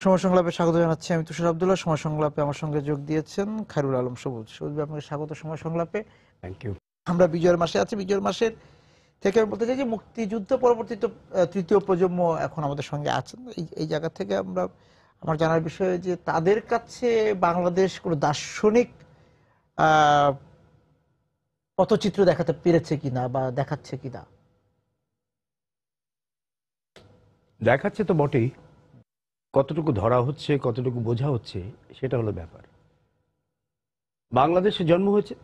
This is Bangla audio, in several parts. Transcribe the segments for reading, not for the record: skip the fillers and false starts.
সময় সংলাপে স্বাগত জানাচ্ছি। আমি তুষার আব্দুল্লাহ। সময় সংলাপে আমার সঙ্গে যোগ দিয়েছেন খায়রুল আলম সবুজ। সবুজ ভাই, আপনাকে স্বাগত সময় সংলাপে। Thank you. আমরা বিজয়ের মাসে আছি। বিজয়ের মাসের থেকে আমি বলতে চাই যে মুক্তিযুদ্ধ পরবর্তী তৃতীয় প্রজন্ম এখন আমাদের সঙ্গে আছেন। এই জায়গা থেকে আমার জানার বিষয় যে তাদের কাছে বাংলাদেশ কোনো দার্শনিক পথচিত্র দেখাতে পেরেছে কিনা বা দেখাচ্ছে কিনা। দেখাচ্ছে তো বটেই, কতটুকু ধরা হচ্ছে কতটুকু বোঝা হচ্ছে সেটা হলো ব্যাপার। বাংলাদেশে জন্ম হয়েছে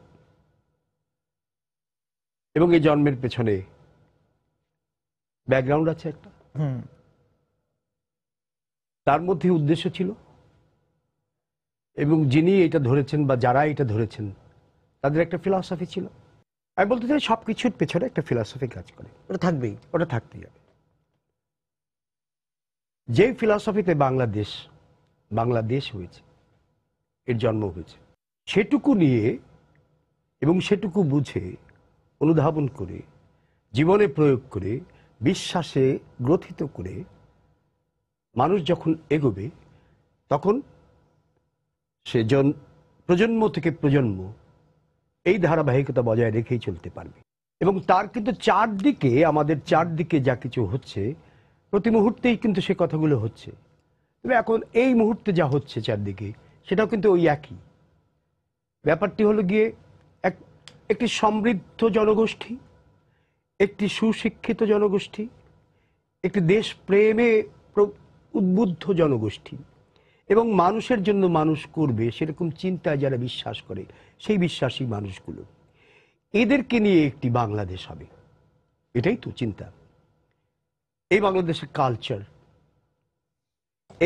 এবং এই জন্মের পেছনে ব্যাকগ্রাউন্ড আছে একটা, তার মধ্যে উদ্দেশ্য ছিল, এবং যিনি এটা ধরেছেন বা যারা এটা ধরেছেন তাদের একটা ফিলসফি ছিল। আমি বলতে চাই সবকিছুর পেছনে একটা ফিলসফি কাজ করে, ওটা থাকবেই, ওটা থাকতেই হবে। যেই ফিলসফিতে বাংলাদেশ হয়েছে, এর জন্ম হয়েছে, সেটুকু নিয়ে এবং সেটুকু বুঝে অনুধাবন করে জীবনে প্রয়োগ করে বিশ্বাসে গ্রথিত করে মানুষ যখন এগোবে, তখন সে প্রজন্ম থেকে প্রজন্ম এই ধারাবাহিকতা বজায় রেখেই চলতে পারবে। এবং তার কিন্তু আমাদের চারদিকে যা কিছু হচ্ছে, প্রতি মুহূর্তেই কিন্তু সে কথাগুলো হচ্ছে। তবে এখন এই মুহূর্তে যা হচ্ছে চারদিকে, সেটাও কিন্তু ওই একই ব্যাপারটি। হলো গিয়ে একটি সমৃদ্ধ জনগোষ্ঠী, একটি সুশিক্ষিত জনগোষ্ঠী, একটি দেশ প্রেমে উদ্বুদ্ধ জনগোষ্ঠী, এবং মানুষের জন্য মানুষ করবে সেরকম চিন্তায় যারা বিশ্বাস করে, সেই বিশ্বাসী মানুষগুলো, এদেরকে নিয়ে একটি বাংলাদেশ হবে, এটাই তো চিন্তা। এই বাংলাদেশের কালচার,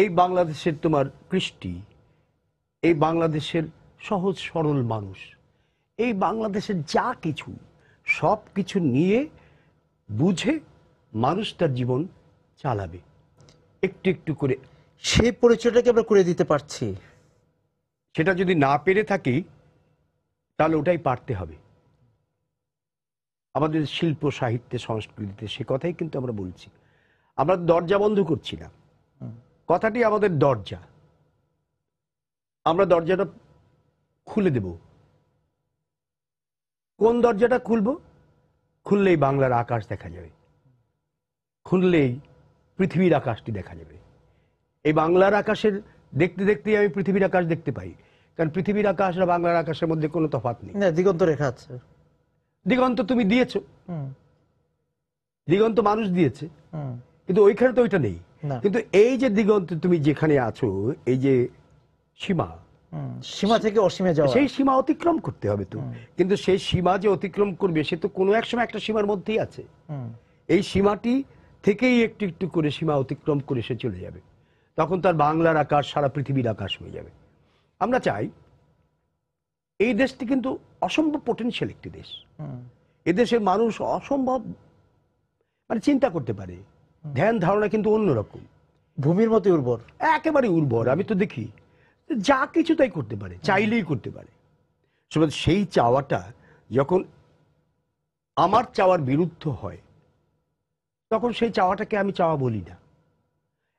এই বাংলাদেশের তোমার কৃষ্টি, এই বাংলাদেশের সহজ সরল মানুষ, এই বাংলাদেশের যা কিছু, সব কিছু নিয়ে বুঝে মানুষ তার জীবন চালাবে একটু একটু করে। সেই পরিচয়টাকে আমরা করে দিতে পারছি। সেটা যদি না পেরে থাকি, তাহলে ওটাই পারতে হবে। আমাদের শিল্প সাহিত্যে সংস্কৃতিতে সে কথাই কিন্তু আমরা বলছি। আমরা দরজা বন্ধ করছি না, কথাটি আমাদের দরজা, আমরা দরজাটা খুলে দেব। কোন দরজাটা খুলবো? খুললেই বাংলার আকাশ দেখা যাবে, খুললেই পৃথিবীর আকাশটি দেখা যাবে। এই বাংলার আকাশের দেখতে দেখতেই আমি পৃথিবীর আকাশ দেখতে পাই, কারণ পৃথিবীর আকাশ আর বাংলার আকাশের মধ্যে কোনো তফাৎ নেই। দিগন্ত রেখা আছে। দিগন্ত তুমি দিয়েছো, দিগন্ত মানুষ দিয়েছে, কিন্তু ওইখানে তো ওইটা নেই। কিন্তু এই যে দিগন্ত, তুমি যেখানে আছো, এই যে সীমা থেকে অসীমে যাওয়া, সেই সীমা অতিক্রম করতে হবে তো। কিন্তু সেই সীমা যে অতিক্রম করবে, সে তো কোনো এক সময় একটা সীমার মধ্যেই আছে। এই সীমাটি থেকেই একটু একটু করে সীমা অতিক্রম করে সে চলে যাবে, তখন তার বাংলার আকাশ সারা পৃথিবীর আকাশ হয়ে যাবে। আমরা চাই, এই দেশটি কিন্তু অসম্ভব পোটেনশিয়াল একটি দেশ। এদেশের মানুষ অসম্ভব চিন্তা করতে পারে, ধ্যান ধারণা কিন্তু অন্যরকম, ভূমির মতো উর্বর, একেবারে উর্বর। আমি তো দেখি যা কিছু তাই করতে পারে, চাইলেই করতে পারে। সেই চাওয়াটা যখন আমার চাওয়ার বিরুদ্ধ হয়, তখন সেই চাওয়াটাকে আমি চাওয়া বলি না।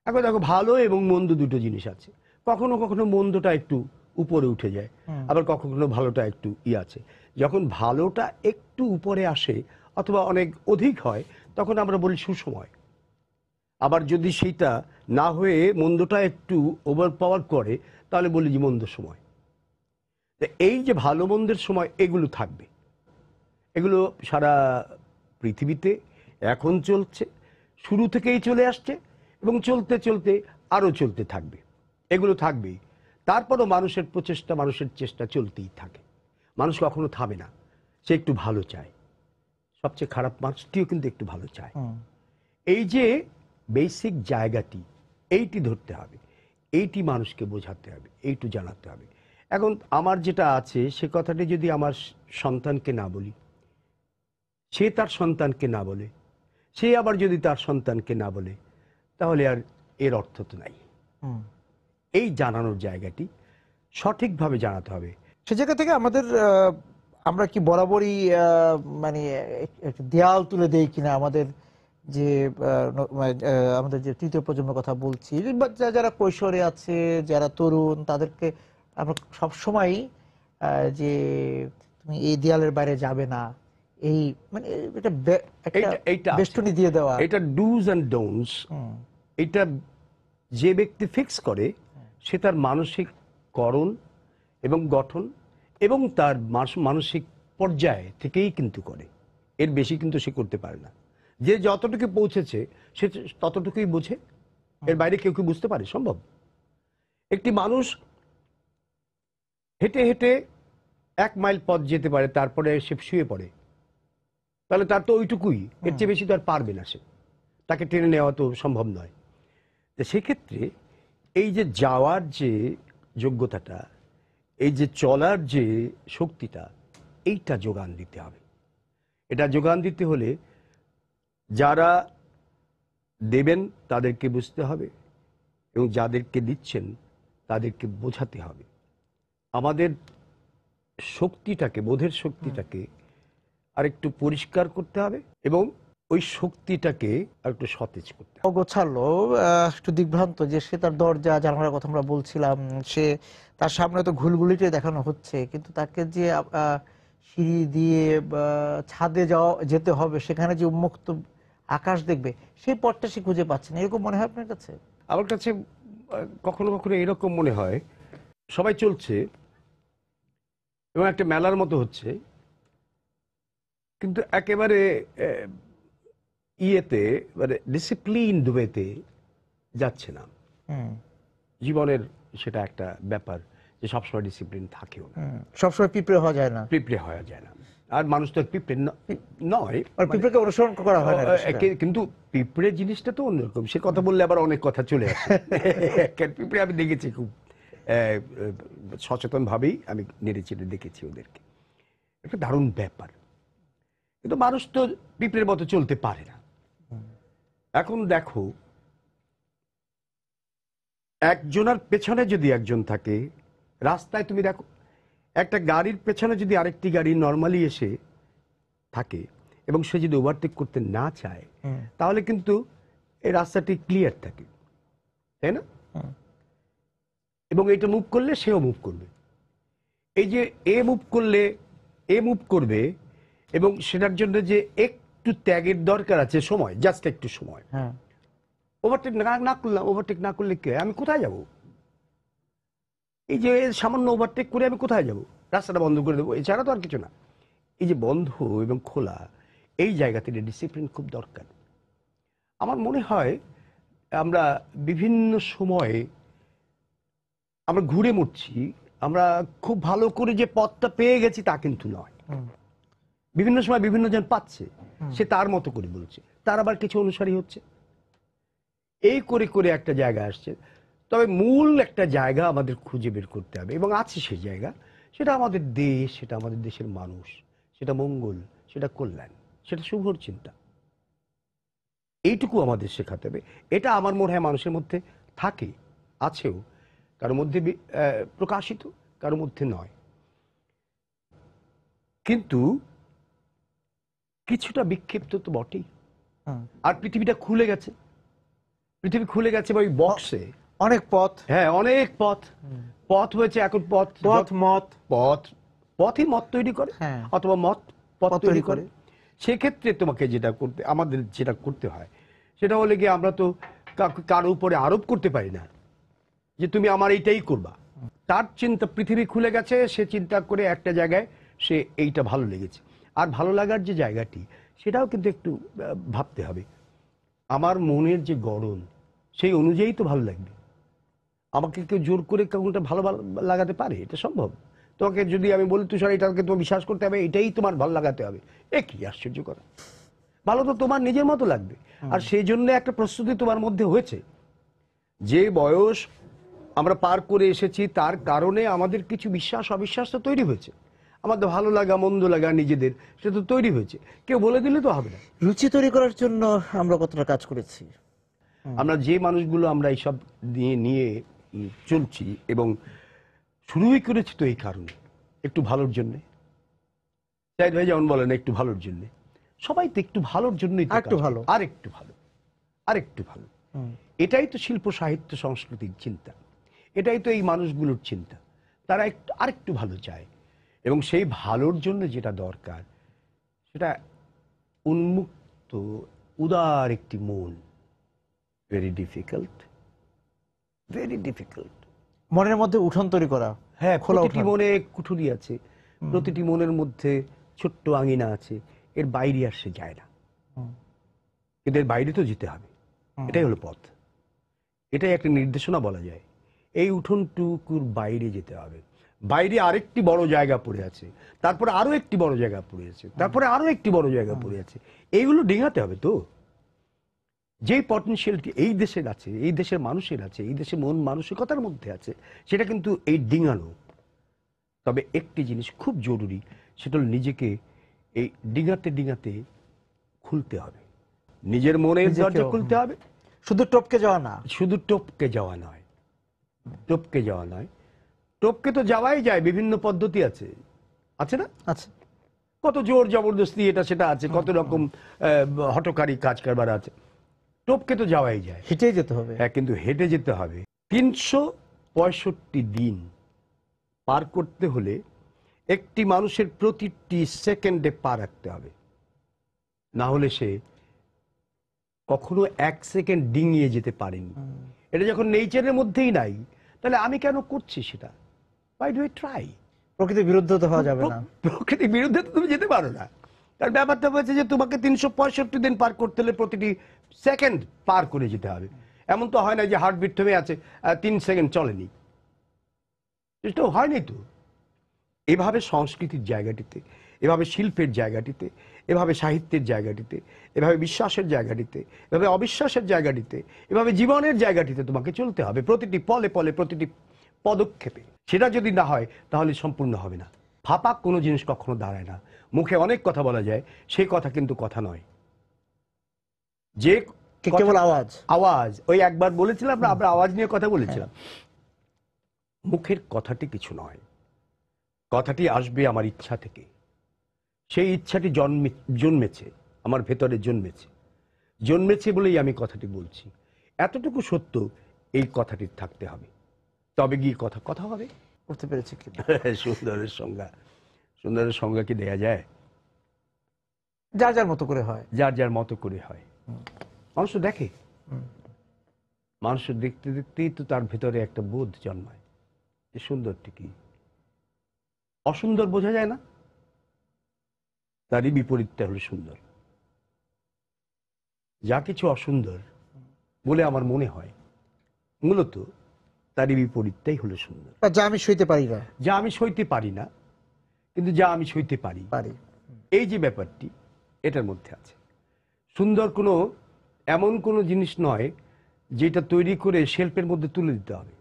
এখন দেখো, ভালো এবং মন্দ দুটো জিনিস আছে। কখনো কখনো মন্দটা একটু উপরে উঠে যায়, আবার কখনো ভালোটা একটু আছে। যখন ভালোটা একটু উপরে আসে অথবা অনেক অধিক হয়, তখন আমরা বলি সুসময়। আবার যদি সেইটা না হয়ে মন্দটা একটু ওভার পাওয়ার করে, তাহলে বলি যে মন্দ সময়। এই যে ভালো মন্দের সময়, এগুলো থাকবে, এগুলো সারা পৃথিবীতে এখন চলছে, শুরু থেকেই চলে আসছে, এবং চলতে চলতে আরো চলতে থাকবে। এগুলো থাকবেই। তারপরও মানুষের প্রচেষ্টা, মানুষের চেষ্টা চলতেই থাকে। মানুষ কখনো থামে না, সে একটু ভালো চায়। সবচেয়ে খারাপ মানুষটিও কিন্তু একটু ভালো চায়। এই যে বেসিক জায়গাটি, এইটি ধরতে হবে, এইটি মানুষকে বোঝাতে হবে, এইটু জানাতে হবে। এখন আমার যেটা আছে, সে কথাটি যদি আমার সন্তানকে না বলি, সে তার সন্তানকে না বলে, সে আবার যদি তার সন্তানকে না বলে, তাহলে আর এর অর্থ তো নাই। এই জানানোর জায়গাটি সঠিকভাবে জানাতে হবে। সে জায়গা থেকে আমরা কি বরাবরই দেয়াল তুলে দেই কিনা, আমাদের যে আমাদের যে তৃতীয় প্রজন্মের কথা বলছি, বা যারা কৈশোরে আছে, যারা তরুণ, তাদেরকে আমরা সবসময় যে তুমি এই দেয়ালের বাইরে যাবে না, এই মানে এটা একটা এইটা বেষ্টনী দিয়ে দেওয়া। এটা ডুজ অ্যান্ড ডোন্টস, এটা যে ব্যক্তি ফিক্স করে সে তার মানসিক করণ এবং গঠন এবং তার মানসিক পর্যায় থেকেই কিন্তু করে, এর বেশি কিন্তু সে করতে পারে না। যে যতটুকু পৌঁছেছে সে ততটুকুই বোঝে, এর বাইরে কেউ কি বুঝতে পারে সম্ভব? একটি মানুষ হেঁটে হেঁটে 1 মাইল পথ যেতে পারে, তারপরে সে শুয়ে পড়ে, তাহলে তার তো ওইটুকুই, এর চেয়ে বেশি তো আর পারবে না সে, তাকে টেনে নেওয়া তো সম্ভব নয়। তো সেক্ষেত্রে এই যে যাওয়ার যে যোগ্যতাটা, এই যে চলার যে শক্তিটা, এইটা যোগান দিতে হবে। এটা যোগান দিতে হলে যারা দেবেন তাদেরকে বুঝতে হবে এবং যাদেরকে দিচ্ছেন তাদেরকে বোঝাতে হবে। আমাদের শক্তিটাকে, বোধের শক্তিটাকে আরেকটু পরিষ্কার করতে হবে এবং ওই শক্তিটাকে আরেকটু সতেজ করতে হবে। অগোছালো, একটু দিগ্ভ্রান্ত, যে সে তার দরজা জানালার কথা আমরা বলছিলাম, সে তার সামনে তো ঘুলঘুলিটাই দেখানো হচ্ছে, কিন্তু তাকে যে সিঁড়ি দিয়ে ছাদে যেতে হবে, সেখানে যে উন্মুক্ত আকাশ দেখবে, সেই পথটা সে খুঁজে পাচ্ছে না, এরকম মনে হয় আপনার কাছে? আমার কাছে কখনো কখনো এরকম মনে হয়, সবাই চলছে এবং একটা মেলার মতো হচ্ছে, কিন্তু একেবারে ইয়েতে, মানে ডিসিপ্লিনড ওয়েতে যাচ্ছে না। জীবনের সেটা একটা ব্যাপার যে সবসময় ডিসিপ্লিন থাকেও না, সবসময় পিঁপড়ে হওয়া যায় না, পিঁপড়ে হওয়া যায় না। আর মানুষ তো পিঁপড়ে নয়, আর পিঁপড়েকে অনুসরণ করা হয় না সেটা। কিন্তু পিঁপড়ে জিনিসটা তো অন্যরকম। সে কথা বললে আবার অনেক কথা চলে আসে। পিঁপড়ে আমি দেখেছি খুব সচেতন ভাবেই আমি নেড়ে চেড়ে দেখেছি ওদেরকে, একটা দারুণ ব্যাপার। কিন্তু মানুষ তো পিঁপড়ের মতো চলতে পারে না। এখন দেখো, একজনের পেছনে যদি একজন থাকে রাস্তায়, তুমি দেখো একটা গাড়ির পেছনে যদি আরেকটি গাড়ি নর্মালি এসে থাকে এবং সে যদি ওভারটেক করতে না চায়, তাহলে কিন্তু এই রাস্তাটি ক্লিয়ার থাকে, তাই না? এবং এটা মুভ করলে সেও মুভ করবে। এই যে এ মুভ করলে এ মুভ করবে, এবং সেটার জন্য যে একটু ত্যাগের দরকার আছে, সময়, জাস্ট একটু সময়। ওভারটেক না করলাম, ওভারটেক না করলে কি আমি কোথায় যাব? এই যে সামান্য ওভারটেক করে আমি কোথায় যাব? রাস্তাটা বন্ধ করে দেবো, এছাড়া তো আর কিছু না। এই যে বন্ধ এবং খোলা, এই জায়গাতে ডিসিপ্লিন খুব দরকার। আমার মনে হয় আমরা বিভিন্ন সময়ে আমরা ঘুরে মরছি, আমরা খুব ভালো করে যে পথটা পেয়ে গেছি তা কিন্তু নয়। বিভিন্ন সময় বিভিন্ন জন পাচ্ছে, সে তার মতো করে বলছে, তার আবার কিছু অনুসারী হচ্ছে, এই করে করে একটা জায়গা আসছে। তবে মূল একটা জায়গা আমাদের খুঁজে বের করতে হবে, এবং আছে সেই জায়গা, সেটা আমাদের দেশ, সেটা আমাদের দেশের মানুষ, সেটা মঙ্গল, সেটা কল্যাণ, সেটা শুভর চিন্তা। এইটুকু আমাদের শেখাতে হবে। এটা আমার মনে হয় মানুষের মধ্যে থাকে, আছেও, কারোর মধ্যে প্রকাশিত, কারোর মধ্যে নয়। কিন্তু কিছুটা বিক্ষিপ্ত তো বটেই। আর পৃথিবীটা খুলে গেছে, পৃথিবী খুলে গেছে ওই বক্সে, অনেক পথ, হ্যাঁ অনেক পথ, পথ হয়েছে। এখন পথই মত তৈরি করে, অথবা মত পথ তৈরি করে। সেক্ষেত্রে তোমাকে যেটা করতে, আমাদের যেটা করতে হয়, সেটা হলে গিয়ে আমরা তো কারো উপরে আরোপ করতে পারি না যে তুমি আমার এইটাই করবা। তার চিন্তা, পৃথিবী খুলে গেছে, সে চিন্তা করে একটা জায়গায় সে এইটা ভালো লেগেছে। আর ভালো লাগার যে জায়গাটি, সেটাও কিন্তু একটু ভাবতে হবে, আমার মনের যে গড়ন, সেই অনুযায়ী তো ভালো লাগবে। আমাকে কেউ জোর করে কোনটা ভালো লাগাতে পারে? এটা সম্ভব? তোমাকে যদি আমি বলি তুষার এটাকে তোমার বিশ্বাস করতে হবে, এটাই তোমার ভালো লাগাতে হবে, এ কি আশ্চর্য কথা! ভালো তো তোমার নিজের মতো লাগবে। আর সেই জন্য একটা প্রস্তুতি তোমার মধ্যে হয়েছে। যে বয়স আমরা পার করে এসেছি, তার কারণে আমাদের কিছু বিশ্বাস অবিশ্বাস তো তৈরি হয়েছে, আমাদের ভালো লাগা মন্দ লাগা নিজেদের, সেটা তো তৈরি হয়েছে। কেউ বলে দিলে তো হবে না। রুচি তৈরি করার জন্য আমরা কতটা কাজ করেছি। আমরা যে মানুষগুলো আমরা এইসব নিয়ে চলছি, এবং শুরুই করেছি তো এই কারণে, একটু ভালোর জন্যে। সাইদ ভাই যেমন বলেন, একটু ভালোর জন্যে। সবাই তো একটু ভালোর জন্যই তো আরেকটু কাজ করে। ভালো। আরেকটু ভালো, আরেকটু ভালো। এটাই তো শিল্প সাহিত্য সংস্কৃতির চিন্তা, এটাই তো এই মানুষগুলোর চিন্তা। তারা একটু আরেকটু ভালো চায়, এবং সেই ভালোর জন্য যেটা দরকার সেটা উন্মুক্ত উদার একটি মন। Very difficult, very difficult. মনের মধ্যে উঠোন তৈরি করা, হ্যাঁ, খোলা প্রতিটি উঠান। মনে কুঠুরি আছে, প্রতিটি মনের মধ্যে ছোট্ট আঙিনা আছে, এর বাইরে আর সে যায় না। কিন্তু এর বাইরে তো যেতে হবে, এটাই হলো পথ, এটাই একটা নির্দেশনা বলা যায়। এই উঠোনটুকুর বাইরে যেতে হবে, বাইরে আরেকটি বড় জায়গা পড়ে আছে, তারপরে আরো একটি বড় জায়গা পড়ে আছে, তারপরে আরো একটি বড় জায়গা পড়ে আছে। এইগুলো ডিঙাতে হবে তো। যেই পটেনশিয়ালিটি এই দেশের আছে, এই দেশের মানুষের আছে, এই দেশের মন মানসিকতার মধ্যে আছে, সেটা কিন্তু এই ডিঙানো। তবে একটি জিনিস খুব জরুরি, সেটা হলো নিজেকে এই ডিঙাতে ডিঙাতে খুলতে হবে, নিজের মনের দরজা খুলতে হবে। শুধু টপকে যাওয়া না, শুধু টপকে যাওয়া নয়, টপকে যাওয়া নয়, টপকে তো যাওয়াই যায়, বিভিন্ন পদ্ধতি আছে, আছে না? আচ্ছা, কত জোর জবরদস্তি এটা সেটা আছে, কত রকম হঠকারী কাজ কারবার আছে। টপকে তো যাওয়াই যায়, হেঁটেই যেতে হবে। হ্যাঁ, কিন্তু হেঁটে যেতে হবে। 365 দিন পার করতে হলে একটি মানুষের প্রতিটি সেকেন্ডে পা রাখতে হবে, না হলে সে কখনো 1 সেকেন্ড ডিঙিয়ে যেতে পারেনি। এটা যখন নেচারের মধ্যেই নাই, তাহলে আমি কেন করছি সেটা? Why do I try? প্রকৃতির বিরুদ্ধে তো হওয়া যাবে না। প্রকৃতির বিরুদ্ধে তো তুমি যেতে পারো না। তার ব্যাপারটা হচ্ছে যে তোমাকে 365 দিন পার করতে হলে প্রতিটি সেকেন্ড পার করে যেতে হবে। এমন তো হয় না যে হার্টবিট থেমে আছে, 3 সেকেন্ড চলেনি, এটা হয়নি তো। এভাবে সংস্কৃতির জায়গাটিতে, এভাবে শিল্পের জায়গাটিতে, এভাবে সাহিত্যের জায়গাটিতে, এভাবে বিশ্বাসের জায়গাটিতে, এভাবে অবিশ্বাসের জায়গাটিতে, এভাবে জীবনের জায়গাটিতে তোমাকে চলতে হবে, প্রতিটি পলে পলে, প্রতিটি পদক্ষেপে। সেটা যদি না হয় তাহলে সম্পূর্ণ হবে না। ফাঁপা কোনো জিনিস কখনো দাঁড়ায় না। মুখে অনেক কথা বলা যায়, সেই কথা কিন্তু কথা নয়। যে কেবল আওয়াজ, আওয়াজ, ওই একবার বলেছিলাম না, আমরা আওয়াজ নিয়ে কথা বলেছিলাম। মুখের কথাটি কিছু নয়, কথাটি আসবে আমার ইচ্ছা থেকে। সেই ইচ্ছাটি জন্মেছে আমার ভেতরে, জন্মেছে বলেই আমি কথাটি বলছি। এতটুকু সত্য, এই কথাটির থাকতে হবে, তবে গিয়ে কথা কথা হবে। করতে পেরেছি কিনা। সুন্দরের সংজ্ঞা, সুন্দরের সংজ্ঞা কি দেয়া যায়? যার যার মতো করে হয়, যার যার মতো করে হয়। মানুষ তো দেখে, মানুষ দেখতে দেখতেই তো তার ভেতরে একটা বোধ জন্মায় যে সুন্দরটি কি। অসুন্দর বোঝা যায় না, তারই বিপরীতটা হলো সুন্দর। যা কিছু অসুন্দর বলে আমার মনে হয়, মূলত তারই বিপরীতটাই হলো সুন্দর। যা আমি সইতে পারি না, যা আমি সইতে পারি না, কিন্তু যা আমি সইতে পারি, এই যে ব্যাপারটি এটার মধ্যে আছে। সুন্দর কোনো এমন কোনো জিনিস নয় যেটা তৈরি করে শেলফের মধ্যে তুলে দিতে হবে।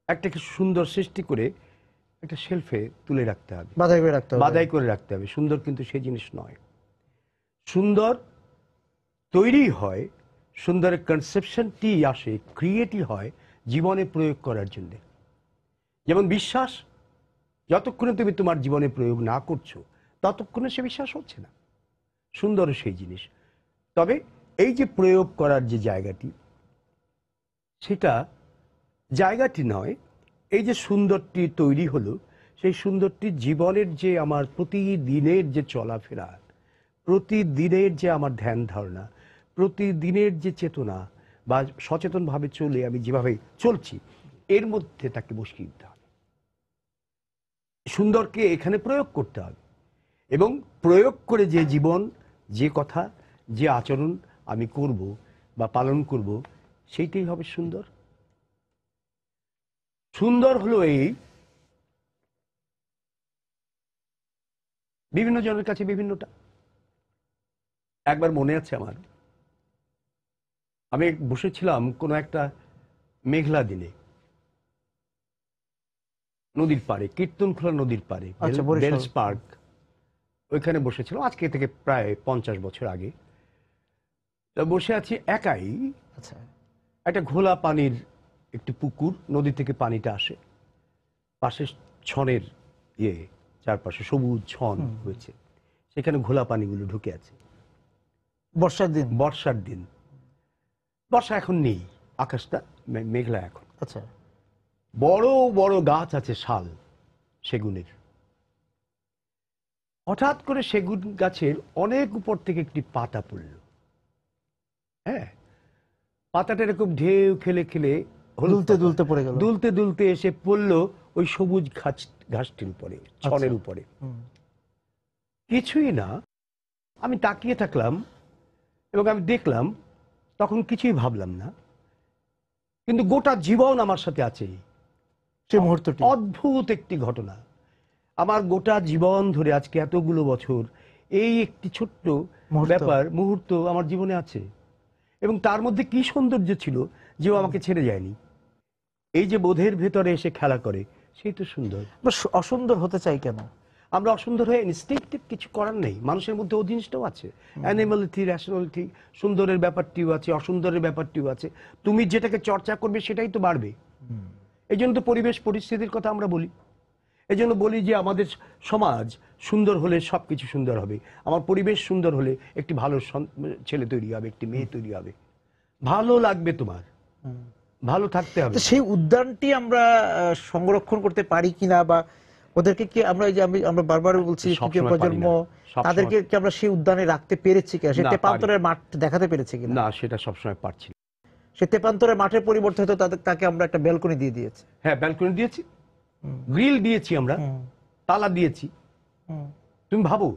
একটা সুন্দর সৃষ্টি করে একটা শেলফে তুলে রাখতে হবে, বাধাই করে রাখতে হবে। সুন্দর কিন্তু সেই জিনিস নয়। সুন্দর তৈরি হয়, সুন্দরের কনসেপশনটি আসে, ক্রিয়েটই হয় জীবনে প্রয়োগ করার জন্য। যেমন বিশ্বাস, যতক্ষণে তুমি তোমার জীবনে প্রয়োগ না করছো ততক্ষণে সে বিশ্বাস হচ্ছে না। সুন্দরও সেই জিনিস। তবে এই যে প্রয়োগ করার যে জায়গাটি, সেটা জায়গাটি নয়, এই যে সুন্দরটি তৈরি হলো, সেই সুন্দরটি জীবনের যে আমার প্রতিদিনের যে চলাফেরা, প্রতিদিনের যে আমার ধ্যান ধারণা, প্রতিদিনের যে চেতনা বা সচেতনভাবে চলে আমি যেভাবে চলছি, এর মধ্যে তাকে বসিয়ে দিতে হবে। সুন্দরকে এখানে প্রয়োগ করতে হবে, এবং প্রয়োগ করে যে জীবন, যে কথা, যে আচরণ আমি করব বা পালন করব, সেইটাই হবে সুন্দর। সুন্দর হলো এই, বিভিন্ন জনের কাছে বিভিন্নটা। একবার মনে আছে আমার, আমি বসেছিলাম কোনো একটা মেঘলা দিনে নদীর পাড়ে, কীর্তনখোলা নদীর পাড়ে, বেলস পার্ক, ওইখানে বসেছিলাম আজকে থেকে প্রায় 50 বছর আগে। বসে আছি একাই। একটা ঘোলা পানির একটি পুকুর, নদী থেকে পানিটা আসে, পাশে ছনের চারপাশে সবুজ ছন হয়েছে, সেখানে ঘোলা পানিগুলো ঢুকে আছে। বর্ষার দিন? বর্ষার দিন। বর্ষা এখন নেই, আকাশটা মেঘলা এখন। আচ্ছা। বড় বড় গাছ আছে শাল, সেগুনের। হঠাৎ করে সেগুন গাছের অনেক উপর থেকে একটি পাতা পড়ল। হ্যাঁ, পাতাটা এরকম ঢেউ খেলে খেলে দুলতে দুলতে পড়ে গেল। দুলতে দুলতে এসে পড়লো ওই সবুজ ঘাসটির উপরে, ছনের উপরে। কিছুই না, আমি তাকিয়ে থাকলাম এবং আমি দেখলাম, তখন কিছুই ভাবলাম না, কিন্তু গোটা জীবন আমার সাথে আছে সেই মুহূর্তটি। অদ্ভুত একটি ঘটনা। আমার গোটা জীবন ধরে আজকে এতগুলো বছর এই একটি ছোট্ট ব্যাপার, মুহূর্ত আমার জীবনে আছে। এবং তার মধ্যে কি সৌন্দর্য ছিল যে ও আমাকে ছেড়ে যায়নি। এই যে বোধের ভেতরে এসে খেলা করে, সেই তো সুন্দর। অসুন্দর হতে চাই কেন? আমরা অসুন্দর হয়ে ইনস্টিংক্টিভ কিছু করার নেই। মানুষের মধ্যে ওই জিনিসটাও আছে, অ্যানিমালিটি, র্যাশনালিটি, সুন্দরের ব্যাপারটিও আছে, অসুন্দরের ব্যাপারটিও আছে। তুমি যেটাকে চর্চা করবে সেটাই তো বাড়বে। এই জন্য তো পরিবেশ পরিস্থিতির কথা আমরা বলি। এই জন্য বলি যে আমাদের সমাজ সুন্দর হলে সবকিছু সুন্দর হবে। আমার পরিবেশ সুন্দর হলে একটি ভালো ছেলে তৈরি হবে, একটি মেয়ে তৈরি হবে, ভালো লাগবে তোমার, ভালো থাকতে হবে। সেই উদ্যানটি আমরা সংরক্ষণ করতে পারি কিনা, বা ওদেরকে কি আমরা, এই যে আমরা বারবার বলছি তৃতীয় প্রজন্ম, তাদেরকে কি আমরা সেই উদ্যানে রাখতে পেরেছি কিনা? সেই তেপান্তরের মাঠ দেখাতে পেরেছি কিনা? না, সেটা সবসময় পারছি না। সেই তেপান্তরের মাঠের পরিবর্তে হয়তো তাকে আমরা একটা ব্যালকনি দিয়ে দিয়েছি। হ্যাঁ, ব্যালকনি দিয়েছি, গ্রিল দিয়েছি, আমরা তালা দিয়েছি। তুমি ভাবো,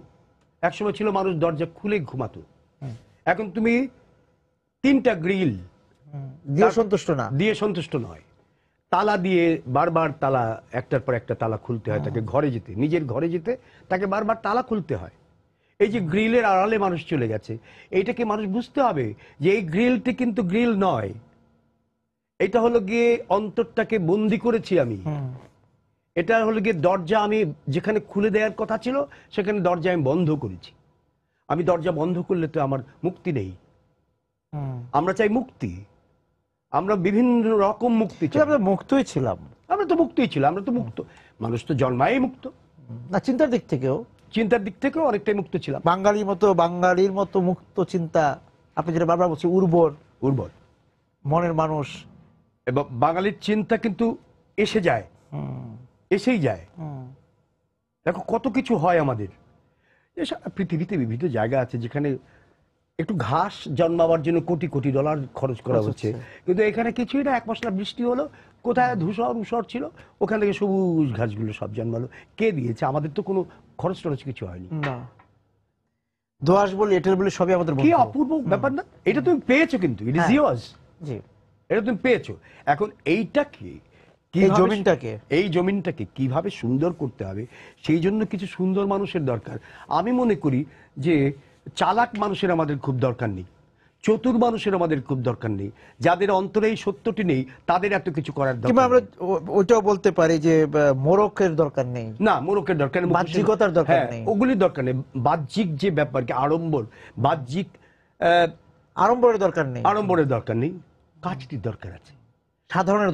একসময় ছিল মানুষ দরজা খুলে ঘুমাতো, এখন তুমি 3টা গ্রিল দিয়ে সন্তুষ্ট না, দিয়ে সন্তুষ্ট নয়, তালা দিয়ে বারবার তালা, একটার পর একটা তালা খুলতে হয় তাকে ঘরে যেতে, নিজের ঘরে যেতে তাকে বারবার তালা খুলতে হয়। এই যে গ্রিলের আড়ালে মানুষ চলে গেছে, এইটাকে মানুষ বুঝতে হবে যে এই গ্রিলটি কিন্তু গ্রিল নয়, এটা হলো গিয়ে অন্তরটাকে বন্দি করেছি আমি। এটা হলো গিয়ে দরজা, আমি যেখানে খুলে দেওয়ার কথা ছিল সেখানে দরজা আমি বন্ধ করেছি। আমি দরজা বন্ধ করলে তো আমার মুক্তি নেই। আমরা চাই মুক্তি, আমরা বিভিন্ন রকম মুক্তি চাই। আমরা মুক্তই ছিলাম, আমরা তো মুক্তই ছিলাম, আমরা তো মুক্ত মানুষ, তো জন্মায় মুক্ত না। চিন্তার দিক থেকেও, চিন্তার দিক থেকেও অনেকটাই মুক্ত ছিলাম। বাঙালির মতো মুক্ত চিন্তা, আপনি যেটা বারবার বলছেন, উর্বর উর্বর মনের মানুষ। এবং বাঙালির চিন্তা কিন্তু এসে যায়, এসেই যায়। দেখো কত কিছু হয় আমাদের পৃথিবীতে। বিভিন্ন জায়গা আছে যেখানে একটু ঘাস জন্মাবার জন্য কোটি কোটি ডলার খরচ করা হচ্ছে, কিন্তু এখানে কিছুই না। 1 মাস না বৃষ্টি হলো, কোথায় ধূসর ছিল, ওখান থেকে সবুজ ঘাসগুলো সব জন্মালো। কে দিয়েছে? আমাদের তো কোনো খরচ টরচ কিছু হয়নি। না, দোআঁশ বলি, এঁটেল বলি, সবই আমাদের। কি অপূর্ব ব্যাপার না? এটা তুমি পেয়েছো, কিন্তু ইট ইজ ইয়ার্স। জি, এটা তুমি পেয়েছো। এখন এইটাকে, এই জমিনটাকে কিভাবে সুন্দর করতে হবে, সেই জন্য কিছু সুন্দর মানুষের দরকার। আমি মনে করি যে চালাক মানুষের আমাদের খুব দরকার নেই, চতুর মানুষের আমাদের খুব দরকার নেই। যাদের অন্তরে এই সত্যটি নেই তাদের এত কিছু করার দরকার নেই। আমরা ওইটাও বলতে পারি যে মোরকের দরকার নেই, না, মোরকের দরকার নেই, বাহ্যিকতার দরকার নেই, ওগুলির দরকার নেই। বাহ্যিক যে ব্যাপার, আড়ম্বর, বাহ্যিক আড়ম্বরের দরকার নেই, আড়ম্বরের দরকার নেই। কাজটির দরকার আছে, সাধারণের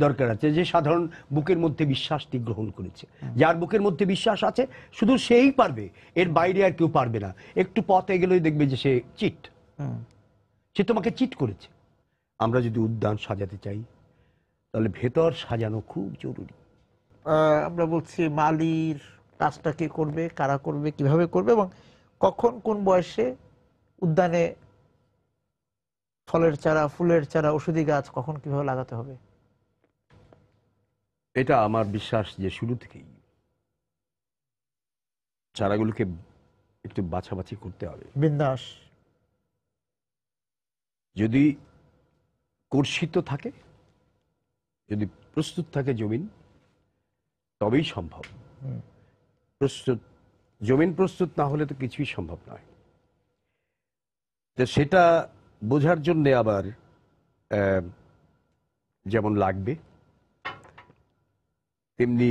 দরকার আছে। যে সাধারণ বুকের মধ্যে বিশ্বাসটি গ্রহণ করেছে, যার বুকের মধ্যে বিশ্বাস আছে, শুধু সেই পারবে, এর বাইরে আর কেউ পারবে না। একটু পথে গেলেই দেখবে যে সে চিট, সে তোমাকে চিট করেছে। আমরা যদি উদ্যান সাজাতে চাই তাহলে ভেতর সাজানো খুব জরুরি। আমরা বলছি মালির কাজটা কে করবে, কারা করবে, কিভাবে করবে, এবং কখন কোন বয়সে উদ্যানে ফলের চারা, ফুলের চারা, ওষুধি গাছ কখন কিভাবে লাগাতে হবে। এটা আমার বিশ্বাস যে শুরু থেকেই চারাগুলোকে একটু বাছাবাছি করতে হবে। বিন্যাস যদি কর্ষিত থাকে, যদি প্রস্তুত থাকে জমিন, তবেই সম্ভব। জমিন প্রস্তুত না হলে তো কিছুই সম্ভব নয়। সেটা বোঝার জন্য আবার যেমন লাগবে, তেমনি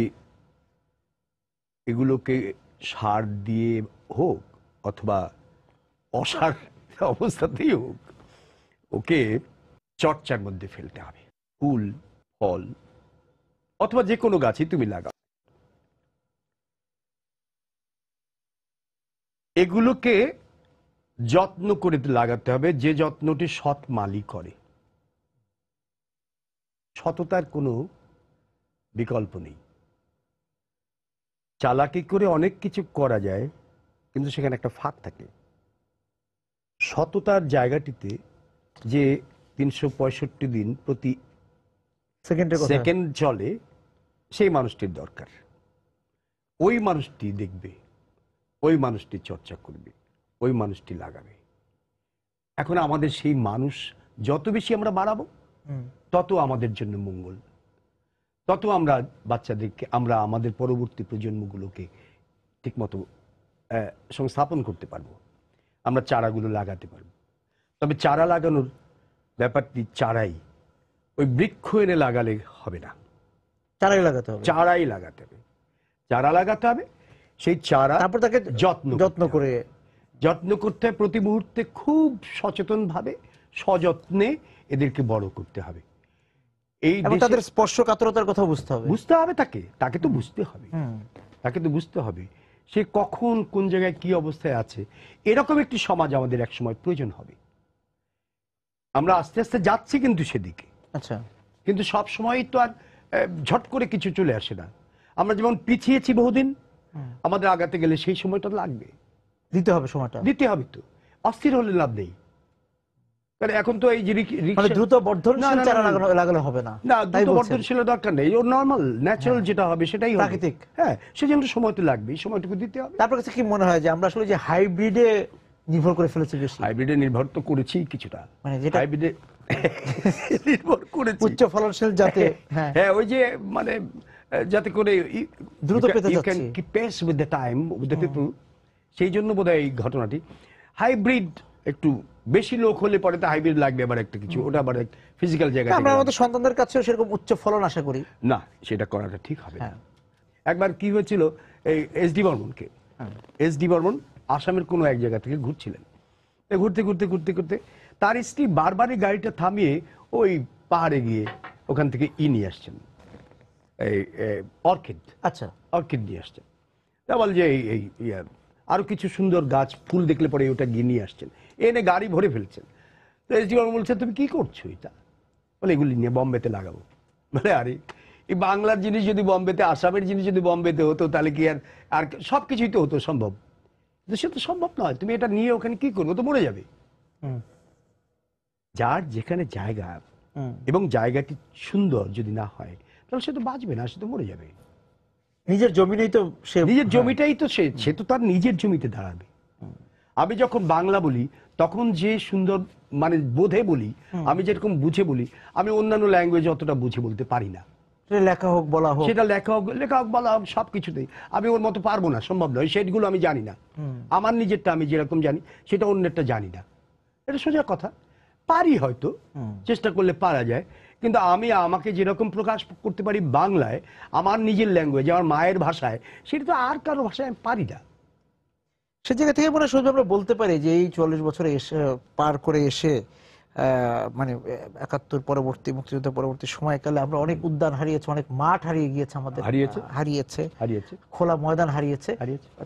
এগুলোকে সার দিয়ে হোক অথবা অসার অবস্থাতেই হোক, ওকে চর্চার মধ্যে ফেলতে হবে। ফুল, ফল অথবা যে কোনো গাছই তুমি লাগাও, এগুলোকে যত্ন করে লাগাতে হবে, যে যত্নটি সৎ মালি করে। সততার কোনো বিকল্প নেই। চালাকি করে অনেক কিছু করা যায়, কিন্তু সেখানে একটা ফাঁক থাকে। সততার জায়গাটিতে যে 365 দিন প্রতি সেকেন্ড চলে, সেই মানুষটির দরকার। ওই মানুষটি দেখবে, ওই মানুষটি চর্চা করবে, ওই মানুষটি লাগাবে। এখন আমাদের সেই মানুষ যত বেশি আমরা বাড়াবো, তত আমাদের জন্য মঙ্গল, তত আমরা বাচ্চাদেরকে, আমরা আমাদের পরবর্তী প্রজন্মগুলোকে ঠিকমতো সংস্থাপন করতে পারবো, আমরা চারাগুলো লাগাতে পারবো। তবে চারা লাগানোর ব্যাপারটি চারাই, ওই বৃক্ষ এনে লাগালে হবে না, চারাই লাগাতে হবে, চারাই লাগাতে হবে, চারা লাগাতে হবে। সেই চারা তারপর তাকে যত্ন করে যত্ন করতে হবে প্রতি মুহূর্তে, খুব সচেতনভাবে সযত্নে এদেরকে বড় করতে হবে। এই তাদের স্পর্শকাতরতার কথা বুঝতে হবে, তাকে তো বুঝতে হবে, তাকে তো বুঝতে হবে সে কখন কোন জায়গায় কি অবস্থায় আছে। এরকম একটি সমাজ আমাদের এক সময় প্রয়োজন হবে। আমরা আস্তে আস্তে যাচ্ছি কিন্তু সেদিকে। আচ্ছা, কিন্তু সব সময় তো আর ঝট করে কিছু চলে আসে না। আমরা যেমন পিছিয়েছি বহুদিন, আমাদের আগাতে গেলে সেই সময়টা লাগবে, দিতে হবে, সময়টা দিতে হবে। তো অস্থির হলে লাভ নেই। কারণ এখন তো এই যে দ্রুত বর্ধনশীল চারা লাগানো হবে না, দ্রুত বর্ধনশীল দরকার নেই, ওর নরমাল ন্যাচারাল যেটা হবে সেটাই হবে, প্রাকৃতিক। হ্যাঁ, সেজন্য সময় তো লাগবে, এই সময়টুকু দিতে হবে। তারপর কাছে কি মনে হয় যে আমরা আসলে যে হাইব্রিডে নির্ভর করে ফেলেছি বেশি? হাইব্রিডে নির্ভর তো করেছি কিছুটা, মানে যেটা হাইব্রিডে নির্ভর করেছি উচ্চ ফলনশীল জাতে, হ্যাঁ, ওই যে মানে যাতে করে দ্রুত পেতে যাচ্ছে, keep pace with the time with the people, সেই জন্য বোধহয় এই ঘটনাটি। হাইব্রিড একটু বেশি লোক হলে পরে তো হাইব্রিড লাগবে আবার একটা কিছু, ওটা আবার ফিজিক্যাল জায়গা। আমরা আমাদের সন্তানদের কাছেও সেরকম উচ্চ ফলন আশা করি না, সেটা করাটা ঠিক হবে না। একবার কি হয়েছিল, এই এসডি বর্মন আসামের কোনো এক জায়গা থেকে ঘুরছিলেন, ঘুরতে ঘুরতে ঘুরতে ঘুরতে তার স্ত্রী বারবারই গাড়িটা থামিয়ে ওই পাহাড়ে গিয়ে ওখান থেকে নিয়ে আসছেন, এই অর্কিড। আচ্ছা, অর্কিড নিয়ে আসছেন। তা বল যে এই আরো কিছু সুন্দর গাছ ফুল দেখলে পরে ওটা গিয়ে নিয়ে আসছেন, এনে গাড়ি ভরে ফেলছেন। তো এসডি বর্মন বলছেন, তুমি কি করছো এটা? বলে এগুলি নিয়ে বম্বেতে লাগাবো। বলে আরে, এই বাংলার জিনিস যদি বম্বেতে, আসামের জিনিস যদি বম্বেতে হতো, তাহলে কি আর সবকিছুই তো হতো সম্ভব। সে তো সম্ভব নয়, তুমি এটা নিয়ে ওখানে কি করবো, তো মরে যাবে। যার যেখানে জায়গা এবং জায়গাটি সুন্দর যদি না হয়, তাহলে সে তো বাঁচবে না, সে তো মরে যাবে। নিজের জমিনেই তো সে, নিজের জমিটাই তো সে তো তার নিজের জমিতে দাঁড়াবে। আমি যখন বাংলা বলি তখন যে সুন্দর মানে বোধে বলি, আমি যেরকম বুঝে বলি, আমি অন্যান্য ল্যাঙ্গুয়েজ অতটা বুঝে বলতে পারি না। লেখা হোক বলা হোক, সেটা লেখা হোক বলা হোক, সবকিছুতেই আমি ওর মতো পারবো না, সম্ভব নয়। সেগুলো আমি জানি না, আমার নিজেরটা আমি যেরকম জানি সেটা অন্যেরটা জানি না, এটা সোজা কথা। পারি হয়তো, চেষ্টা করলে পারা যায়, কিন্তু আমি আমাকে যেরকম প্রকাশ করতে পারি বাংলায়, আমার নিজের ল্যাঙ্গুয়েজ, আমার মায়ের ভাষায়, সেটা তো আর কারো ভাষায় আমি পারি না। সে জায়গা থেকে মনে হয় আমরা বলতে পারি যে এই 40 বছরে এসে পার করে এসে মানে 71 পরবর্তী, মুক্তিযুদ্ধ পরবর্তী সময়কালে আমরা অনেক উদ্যান হারিয়েছি, অনেক মাঠ হারিয়ে গিয়েছে আমাদের, হারিয়েছে খোলা ময়দান হারিয়েছে,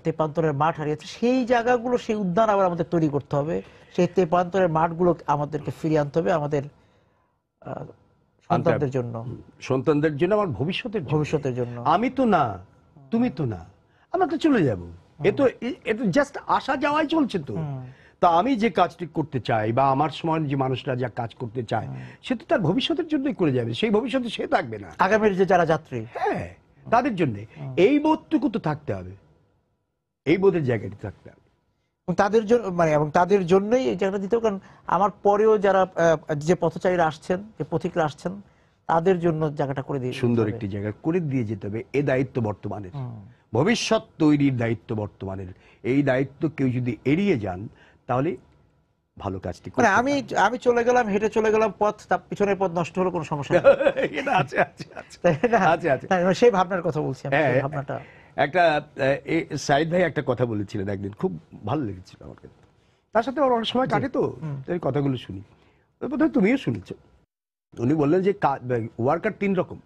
তেপান্তরের মাঠ হারিয়েছে। সেই জায়গাগুলো, সেই উদ্যান আবার আমাদের তৈরি করতে হবে, সেই তেপান্তরের মাঠগুলো আমাদেরকে ফিরিয়ে আনতে হবে আমাদের সন্তানদের জন্য, আমার ভবিষ্যতের জন্য। আমি তো না, তুমি তো না, আমরা তো চলে যাব, এ তো জাস্ট আসা যাওয়াই চলছে। তো তা আমি যে কাজটি করতে চাই, বা আমার সময় যে মানুষরা যা কাজ করতে চায়, সে তো তার ভবিষ্যতের জন্যই করে যাবে, সেই ভবিষ্যতে সে থাকবে না, আগামীর যে যারা যাত্রী, হ্যাঁ, তাদের জন্য এই বোধটুকু তো থাকতে হবে, এই বোধের জায়গাটি থাকতে হবে তাদের জন্য, মানে এবং তাদের জন্যই এই জায়গাটা দিতে হবে। কারণ আমার পরেও যারা যে পথচারীরা আসছেন, যে পথিকরা আসছেন, তাদের জন্য জায়গাটা করে দিয়ে, সুন্দর একটি জায়গা করে দিয়ে যেতে হবে। এ দায়িত্ব বর্তমানের, ভবিষ্যৎ তৈরির দায়িত্ব বর্তমানের। এই দায়িত্ব কেউ যদি এড়িয়ে যান, তাহলে ভালো কাজটি করতে মানে আমি চলে গেলাম, হেঁটে চলে গেলাম, পথ তার পিছনের পথ নষ্ট হলো, কোনো সমস্যা নেই। সেই ভাবনার কথা বলছি আমি, ভাবনাটা। একটা সাইদ ভাই একটা কথা বলেছিলেন একদিন, খুব ভালো লেগেছিল আমার কাছে। তার সাথে অনেক সময় কাটে, তো এই কথাগুলো শুনি, বোধহয় তুমিও শুনেছ। উনি বললেন যে ওয়ার্কার 3 রকম।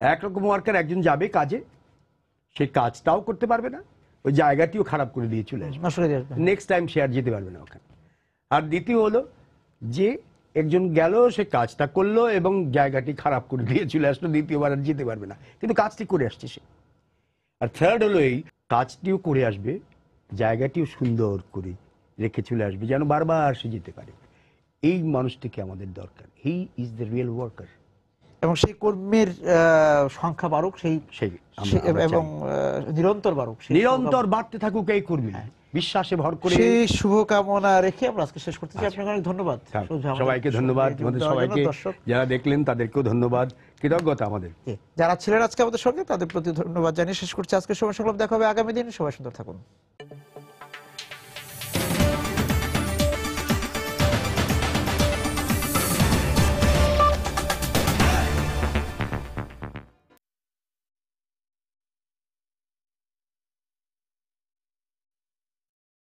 একরকম ওয়ার্কার, একজন যাবে কাজে, সে কাজটাও করতে পারবে না, ওই জায়গাটিও খারাপ করে দিয়ে চলে আসবে, নষ্ট করে দিয়ে আসবে। নেক্সট টাইম সে আর যেতে পারবে না ওখানে। আর দ্বিতীয় হলো যে একজন গেল, সে কাজটা করলো এবং জায়গাটি খারাপ করে দিয়ে চলে আসলো, দ্বিতীয়বার আর যেতে পারবে না, কিন্তু কাজটি করে আসছে সে। আর থার্ড হলো এই কাজটিও করে আসবে, জায়গাটিও সুন্দর করে রেখে চলে আসবে, যেন বারবার সে যেতে পারে। এই মানুষটিকে আমাদের দরকার। He is the real worker. এবং সেই কর্মীর সংখ্যা বাড়ুক, সেই এবং নিরন্তর বাড়ুক, নিরন্তর বাড়তে থাকুক এই কর্মী, বিশ্বাসে ভর করে। সেই শুভকামনা রেখে আমরা আজকে শেষ করতে চাই। আপনাকে অনেক ধন্যবাদ। সবাইকে ধন্যবাদ, আমাদের সবাইকে যারা দেখলেন তাদেরকেও ধন্যবাদ, কৃতজ্ঞতা আমাদের। যারা ছিলেন আজকে আমাদের সঙ্গে তাদের প্রতি ধন্যবাদ জানিয়ে শেষ করছি আজকে সময় সংলাপ। দেখা হবে আগামী দিন। সবাই সুন্দর থাকুন।